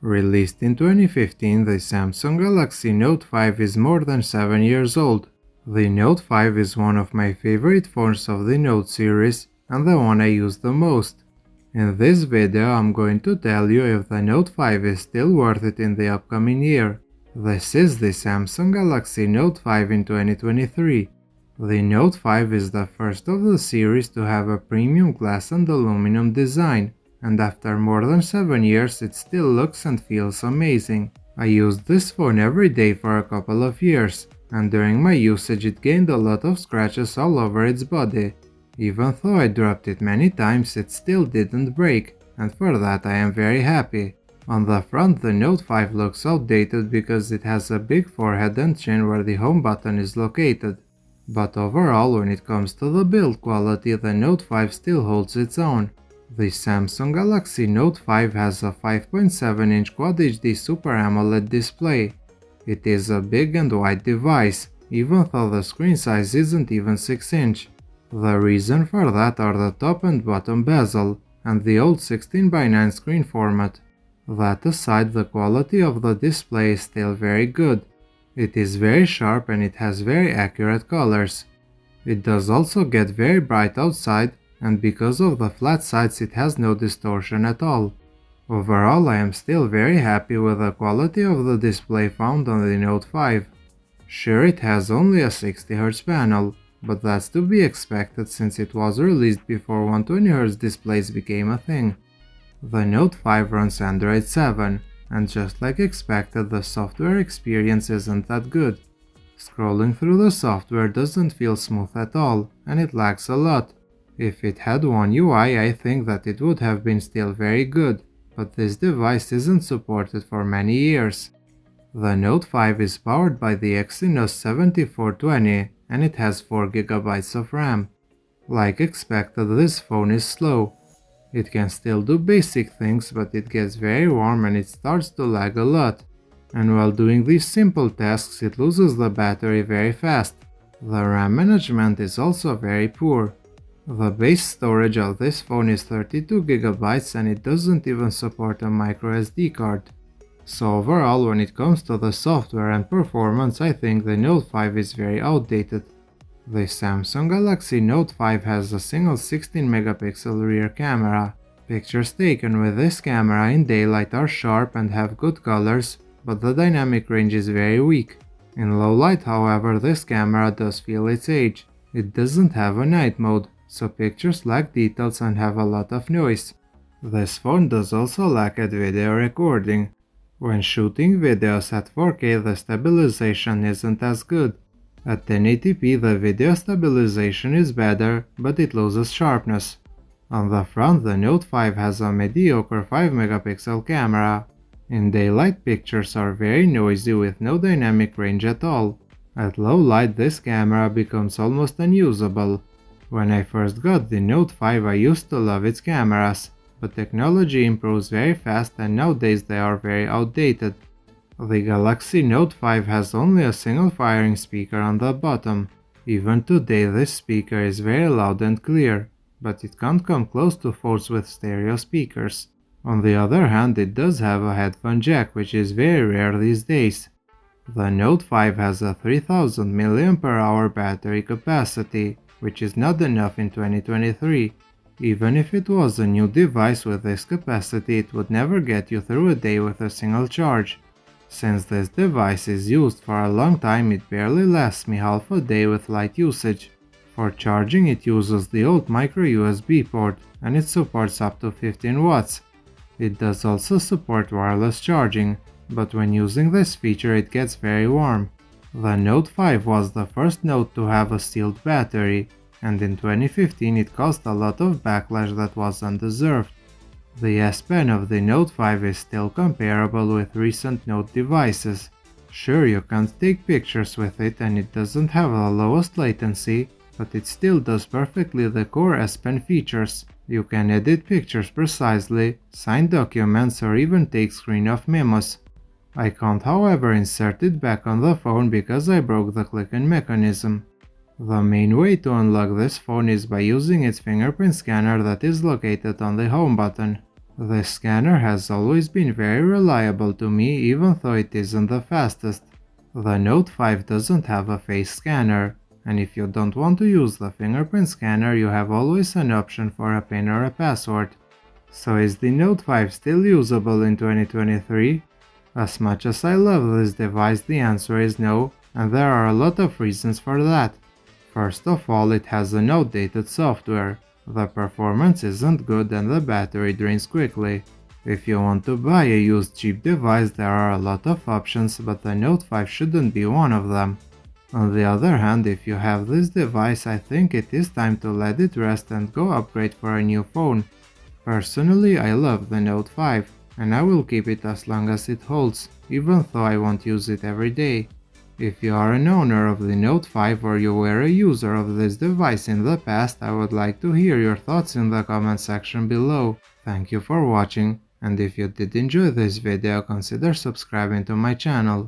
Released in 2015, the Samsung Galaxy Note 5 is more than 7 years old. The Note 5 is one of my favorite phones of the Note series and the one I use the most. In this video I'm going to tell you if the Note 5 is still worth it in the upcoming year. This is the Samsung Galaxy Note 5 in 2023. The Note 5 is the first of the series to have a premium glass and aluminum design, and after more than 7 years it still looks and feels amazing. I used this phone every day for a couple of years, and during my usage it gained a lot of scratches all over its body. Even though I dropped it many times, it still didn't break, and for that I am very happy. On the front, the Note 5 looks outdated because it has a big forehead and chin where the home button is located. But overall, when it comes to the build quality, the Note 5 still holds its own. The Samsung Galaxy Note 5 has a 5.7-inch Quad HD Super AMOLED display. It is a big and wide device, even though the screen size isn't even 6-inch. The reason for that are the top and bottom bezel, and the old 16:9 screen format. That aside, the quality of the display is still very good. It is very sharp and it has very accurate colors. It does also get very bright outside, and because of the flat sides it has no distortion at all. Overall, I am still very happy with the quality of the display found on the Note 5. Sure, it has only a 60Hz panel, but that's to be expected since it was released before 120Hz displays became a thing. The Note 5 runs Android 7, and just like expected, the software experience isn't that good. Scrolling through the software doesn't feel smooth at all, and it lags a lot. If it had One UI, I think that it would have been still very good, but this device isn't supported for many years. The Note 5 is powered by the Exynos 7420, and it has 4GB of RAM. Like expected, this phone is slow. It can still do basic things, but it gets very warm and it starts to lag a lot. And while doing these simple tasks, it loses the battery very fast. The RAM management is also very poor. The base storage of this phone is 32GB and it doesn't even support a microSD card. So overall, when it comes to the software and performance, I think the Note 5 is very outdated. The Samsung Galaxy Note 5 has a single 16-megapixel rear camera. Pictures taken with this camera in daylight are sharp and have good colors, but the dynamic range is very weak. In low light, however, this camera does feel its age. It doesn't have a night mode, so pictures lack details and have a lot of noise. This phone does also lack at video recording. When shooting videos at 4K, the stabilization isn't as good. At 1080p, the video stabilization is better, but it loses sharpness. On the front, the Note 5 has a mediocre 5-megapixel camera. In daylight, pictures are very noisy with no dynamic range at all. At low light, this camera becomes almost unusable. When I first got the Note 5, I used to love its cameras, but technology improves very fast and nowadays they are very outdated. The Galaxy Note 5 has only a single firing speaker on the bottom. Even today this speaker is very loud and clear, but it can't come close to phones with stereo speakers. On the other hand, it does have a headphone jack, which is very rare these days. The Note 5 has a 3000 mAh battery capacity, which is not enough in 2023. Even if it was a new device with this capacity, it would never get you through a day with a single charge. Since this device is used for a long time, it barely lasts me half a day with light usage. For charging, it uses the old micro USB port, and it supports up to 15 watts. It does also support wireless charging, but when using this feature it gets very warm. The Note 5 was the first Note to have a sealed battery, and in 2015 it caused a lot of backlash that was undeserved. The S Pen of the Note 5 is still comparable with recent Note devices. Sure, you can't take pictures with it and it doesn't have the lowest latency, but it still does perfectly the core S Pen features. You can edit pictures precisely, sign documents or even take screen-off memos. I can't however insert it back on the phone because I broke the click-in mechanism. The main way to unlock this phone is by using its fingerprint scanner that is located on the home button. This scanner has always been very reliable to me even though it isn't the fastest. The Note 5 doesn't have a face scanner, and if you don't want to use the fingerprint scanner, you have always an option for a PIN or a password. So is the Note 5 still usable in 2023? As much as I love this device, the answer is no, and there are a lot of reasons for that. First of all, it has an outdated software. The performance isn't good and the battery drains quickly. If you want to buy a used cheap device, there are a lot of options, but the Note 5 shouldn't be one of them. On the other hand, if you have this device, I think it is time to let it rest and go upgrade for a new phone. Personally, I love the Note 5, and I will keep it as long as it holds, even though I won't use it every day. If you are an owner of the Note 5 or you were a user of this device in the past, I would like to hear your thoughts in the comment section below. Thank you for watching, and if you did enjoy this video, consider subscribing to my channel.